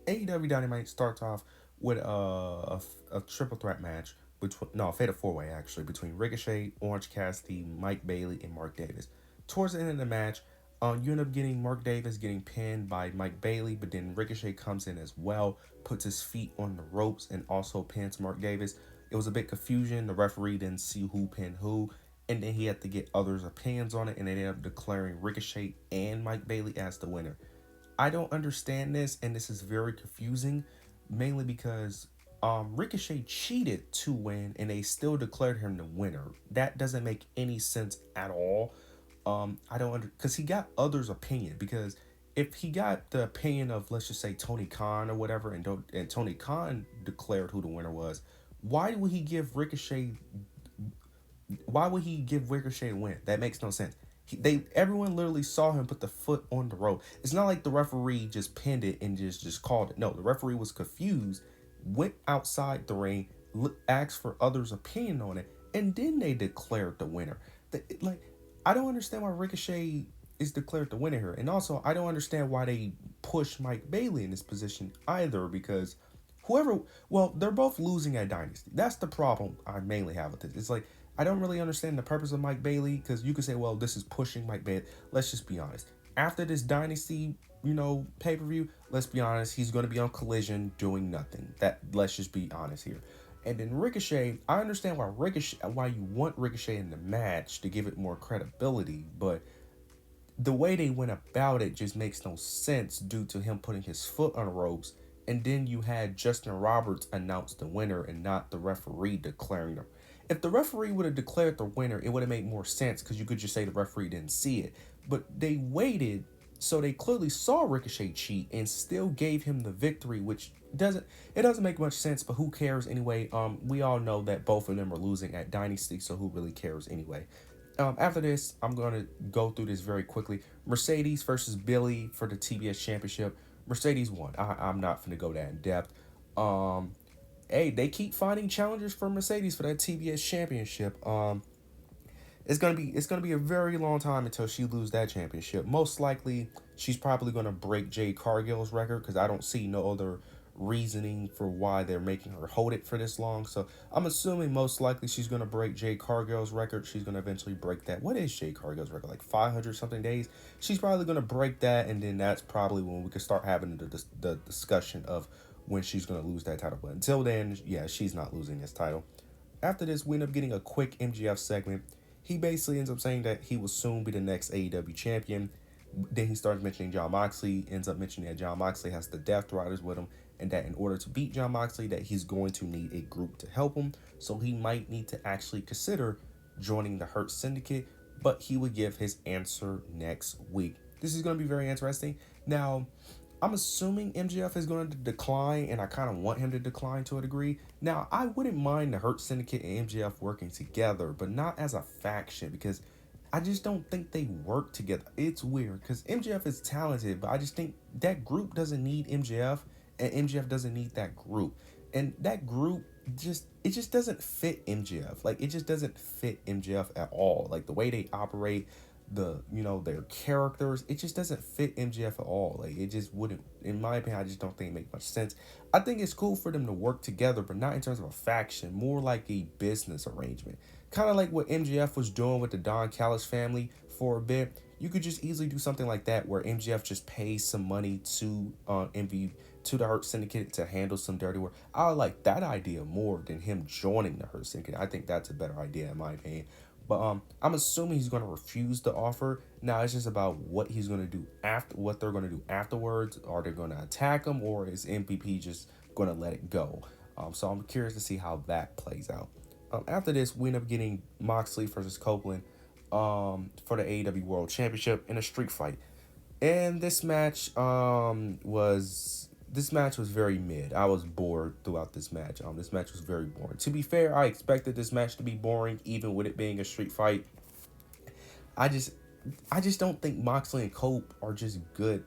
AEW Dynamite starts off with a triple threat match between no, a fatal four way actually between Ricochet, Orange Cassidy, Mike Bailey, and Mark Davis. Towards the end of the match, you end up getting Mark Davis getting pinned by Mike Bailey, but then Ricochet comes in as well, puts his feet on the ropes, and also pins Mark Davis. It was a bit confusion. The referee didn't see who pinned who, and then he had to get others' opinions on it, and they ended up declaring Ricochet and Mike Bailey as the winner. I don't understand this, and this is very confusing, mainly because Ricochet cheated to win, and they still declared him the winner. That doesn't make any sense at all. I don't because he got others' opinion. Because if he got the opinion of, let's just say, Tony Khan or whatever, and Tony Khan declared who the winner was, why would he give Ricochet? Why would he give Ricochet a win? That makes no sense. Everyone literally saw him put the foot on the rope. It's not like the referee just pinned it and just called it. No, the referee was confused, went outside the ring, asked for others' opinion on it, and then they declared the winner. Like, I don't understand why Ricochet is declared the winner here, and also I don't understand why they push Mike Bailey in this position either, because whoever, well, they're both losing at Dynasty. That's the problem I mainly have with this. It's like, I don't really understand the purpose of Mike Bailey, because you could say, well, this is pushing Mike Bailey. Let's just be honest. After this Dynasty, pay-per-view, let's be honest, he's going to be on Collision doing nothing. Let's just be honest here. And then Ricochet, I understand why you want Ricochet in the match to give it more credibility, but the way they went about it just makes no sense due to him putting his foot on the ropes, and then you had Justin Roberts announce the winner and not the referee declaring them. If the referee would have declared the winner, it would have made more sense, because you could just say the referee didn't see it. But they waited, so they clearly saw Ricochet cheat and still gave him the victory, which doesn't make much sense. But who cares anyway? We all know that both of them are losing at Dynasty, so who really cares anyway? After this, I'm going to go through this very quickly. Mercedes versus Billy for the TBS Championship. Mercedes won. I'm not going to go that in depth. Hey, they keep finding challengers for Mercedes for that TBS Championship. It's gonna be a very long time until she loses that championship. Most likely, she's probably gonna break Jade Cargill's record, because I don't see no other reasoning for why they're making her hold it for this long. So I'm assuming most likely she's gonna break Jade Cargill's record. She's gonna eventually break that. What is Jade Cargill's record? Like 500 something days. She's probably gonna break that, and then that's probably when we can start having the discussion of when she's gonna lose that title. But until then, yeah, she's not losing this title. After this, we end up getting a quick MGF segment. He basically ends up saying that he will soon be the next AEW champion. Then he starts mentioning Jon Moxley, ends up mentioning that Jon Moxley has the Death Riders with him, and that in order to beat Jon Moxley, that he's going to need a group to help him. So he might need to actually consider joining the Hurt Syndicate, but he would give his answer next week. This is going to be very interesting. Now, I'm assuming MJF is going to decline, and I kind of want him to decline to a degree. Now, I wouldn't mind the Hurt Syndicate and MJF working together, but not as a faction, because I just don't think they work together. It's weird, because MJF is talented, but I just think that group doesn't need MJF, and MJF doesn't need that group. And that group just doesn't fit MJF. Like, it just doesn't fit MJF at all. Like, the way they operate, their characters, it just doesn't fit MJF at all. Like, it just wouldn't, in my opinion. I just don't think it makes much sense. I think it's cool for them to work together, but not in terms of a faction, more like a business arrangement, kind of like what MJF was doing with the Don Callis family for a bit. You could just easily do something like that, where MJF just pays some money to to the Hurt Syndicate to handle some dirty work. I like that idea more than him joining the Hurt Syndicate. I think that's a better idea, in my opinion. But I'm assuming he's going to refuse the offer. Now it's just about what he's going to do what they're going to do afterwards. Are they going to attack him, or is MVP just going to let it go? So I'm curious to see how that plays out. After this, we end up getting Moxley versus Copeland for the AEW World Championship in a street fight. And this match was very mid. I was bored throughout this match. This match was very boring. To be fair, I expected this match to be boring, even with it being a street fight. I just don't think Moxley and Cope are just good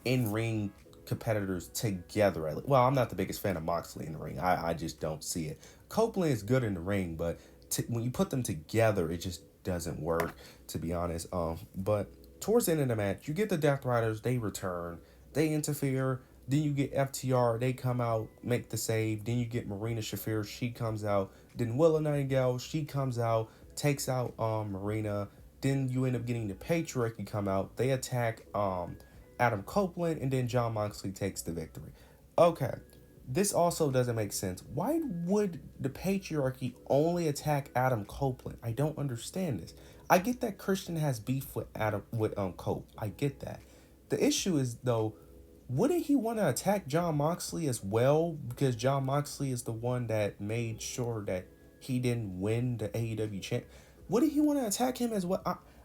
in-ring competitors together. Well, I'm not the biggest fan of Moxley in the ring. I just don't see it. Copeland is good in the ring, but when you put them together, it just doesn't work, to be honest. But towards the end of the match, you get the Death Riders. They return. They interfere. Then you get FTR, they come out, make the save. Then you get Marina Shafir, she comes out. Then Willow Nightingale, she comes out, takes out Marina. Then you end up getting the Patriarchy come out. They attack Adam Copeland, and then John Moxley takes the victory. Okay, this also doesn't make sense. Why would the Patriarchy only attack Adam Copeland? I don't understand this. I get that Christian has beef with Cope. I get that. The issue is though, wouldn't he want to attack John Moxley as well? Because John Moxley is the one that made sure that he didn't win the AEW champ. Wouldn't he want to attack him as well?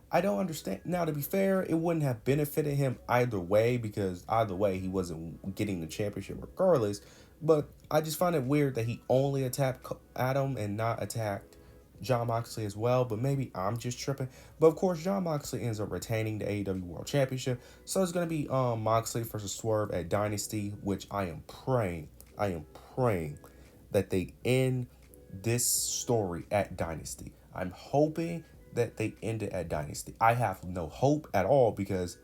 I don't understand. Now, to be fair, it wouldn't have benefited him either way, because either way, he wasn't getting the championship regardless. But I just find it weird that he only attacked Adam and not attacked John Moxley as well. But maybe I'm just tripping. But of course, John Moxley ends up retaining the AEW World Championship. So it's going to be Moxley versus Swerve at Dynasty, which I am praying that they end this story at Dynasty. I'm hoping that they end it at Dynasty. I have no hope at all, because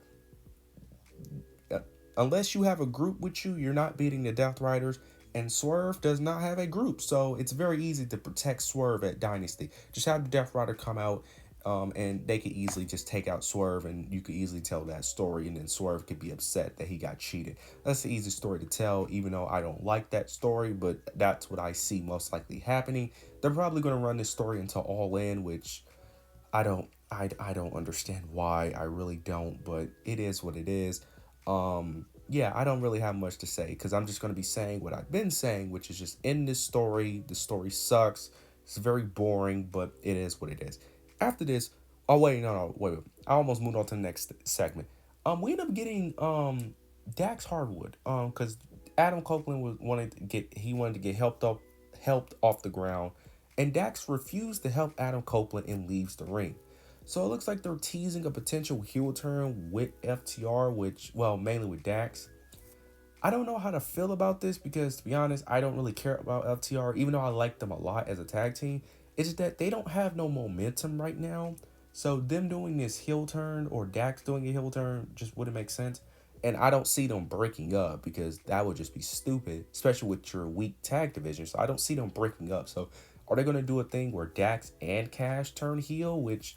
unless you have a group with you, you're not beating the Death Riders, and Swerve does not have a group. So it's very easy to protect Swerve at Dynasty. Just have the Death Rider come out, and they could easily just take out Swerve, and you could easily tell that story, and then Swerve could be upset that he got cheated. That's the easy story to tell, even though I don't like that story, but that's what I see most likely happening. They're probably going to run this story until All In, which I don't understand why. I really don't, but it is what it is. Yeah, I don't really have much to say, because I'm just going to be saying what I've been saying, which is just end this story. The story sucks. It's very boring, but it is what it is. After this, oh wait, wait. I almost moved on to the next segment. We end up getting Dax Hardwood, because Adam Copeland wanted to get helped off the ground, and Dax refused to help Adam Copeland and leaves the ring. So it looks like they're teasing a potential heel turn with FTR, mainly with Dax. I don't know how to feel about this, because to be honest, I don't really care about FTR, even though I like them a lot as a tag team. It's just that they don't have no momentum right now. So them doing this heel turn, or Dax doing a heel turn, just wouldn't make sense. And I don't see them breaking up, because that would just be stupid, especially with your weak tag division. So I don't see them breaking up. So are they going to do a thing where Dax and Cash turn heel, which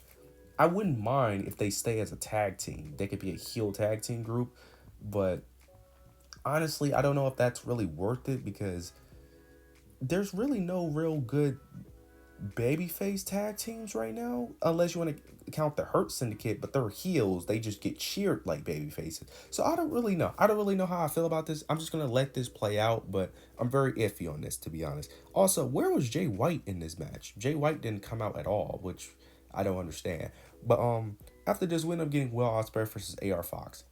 I wouldn't mind if they stay as a tag team. They could be a heel tag team group, but honestly, I don't know if that's really worth it, because there's really no real good babyface tag teams right now, unless you want to count the Hurt Syndicate, but they're heels. They just get cheered like babyfaces. So I don't really know. I don't really know how I feel about this. I'm just going to let this play out, but I'm very iffy on this, to be honest. Also, where was Jay White in this match? Jay White didn't come out at all, which I don't understand. But after this, we end up getting Will Ospreay versus AR Fox.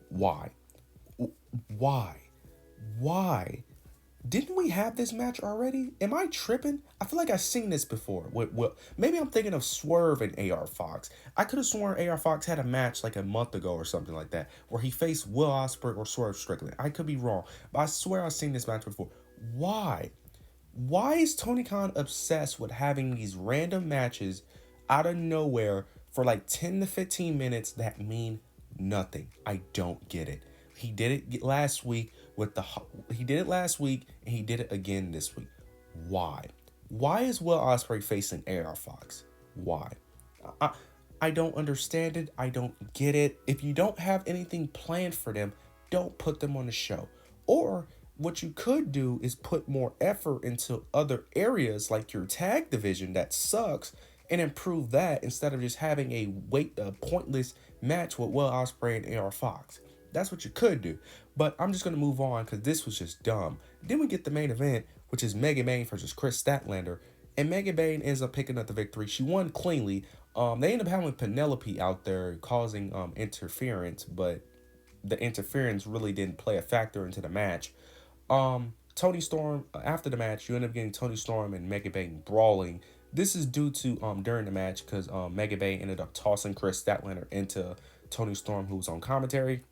Why? Why? Didn't we have this match already? Am I tripping? I feel like I've seen this before. Maybe I'm thinking of Swerve and AR Fox. I could have sworn AR Fox had a match like a month ago or something like that, where he faced Will Ospreay or Swerve Strickland. I could be wrong, but I swear I've seen this match before. Why? Why is Tony Khan obsessed with having these random matches out of nowhere for like 10 to 15 minutes that mean nothing? I don't get it. He did it last week and he did it again this week. Why? Why is Will Ospreay facing AR Fox? Why? I don't understand it. I don't get it. If you don't have anything planned for them, don't put them on the show. Or what you could do is put more effort into other areas like your tag division that sucks, and improve that, instead of just having a pointless match with Will Ospreay and AR Fox. That's what you could do. But I'm just going to move on, because this was just dumb. Then we get the main event, which is Megan Bayne versus Chris Statlander. And Megan Bayne ends up picking up the victory. She won cleanly. They end up having Penelope out there causing interference, but the interference really didn't play a factor into the match. Toni Storm, after the match, you end up getting Toni Storm and Megan Bayne brawling. This is due to during the match, because Megan Bayne ended up tossing Chris Statlander into Toni Storm, who was on commentary.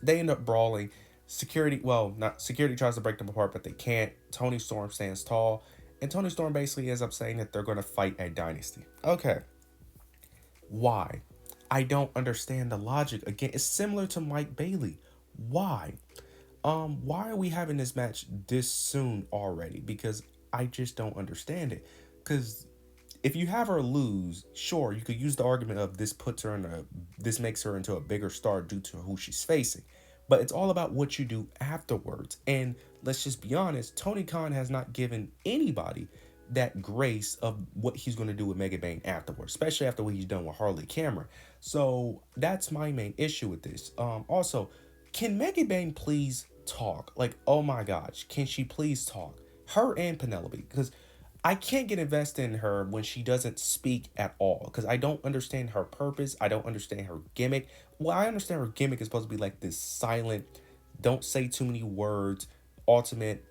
They end up brawling. Security tries to break them apart, but they can't. Toni Storm stands tall, and Toni Storm basically ends up saying that they're going to fight at Dynasty. Okay. Why? I don't understand the logic. Again, it's similar to Mike Bailey. Why? Why are we having this match this soon already? Because I just don't understand it. Because if you have her lose, sure, you could use the argument of this makes her into a bigger star due to who she's facing. But it's all about what you do afterwards. And let's just be honest, Tony Khan has not given anybody that grace of what he's going to do with Mega Bane afterwards, especially after what he's done with Harley Cameron. So that's my main issue with this. Also, can Mega Bane please talk? Like, oh my gosh, can she please talk? Her and Penelope, because I can't get invested in her when she doesn't speak at all because I don't understand her purpose. I don't understand her gimmick. Well, I understand her gimmick is supposed to be like this silent, don't say too many words, ultimate,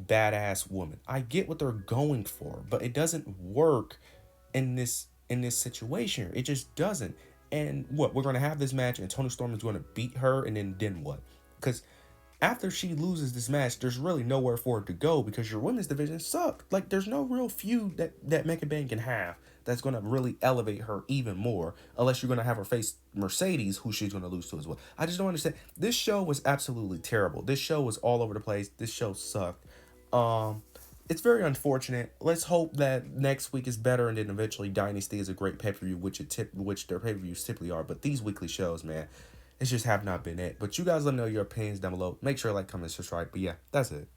badass woman. I get what they're going for, but it doesn't work in this situation. It just doesn't. And what we're gonna have this match, and Tony Storm is gonna beat her, and then what? Because after she loses this match, there's really nowhere for it to go because your women's division sucked. Like, there's no real feud that Mecca Bang can have that's going to really elevate her even more, unless you're going to have her face Mercedes, who she's going to lose to as well. I just don't understand. This show was absolutely terrible. This show was all over the place. This show sucked. Um, it's very unfortunate. Let's hope that next week is better, and then eventually Dynasty is a great pay per view, which their pay per views typically are. But these weekly shows, man, it's just have not been it. But you guys let me know your opinions down below. Make sure to like, comment, subscribe. But yeah, that's it.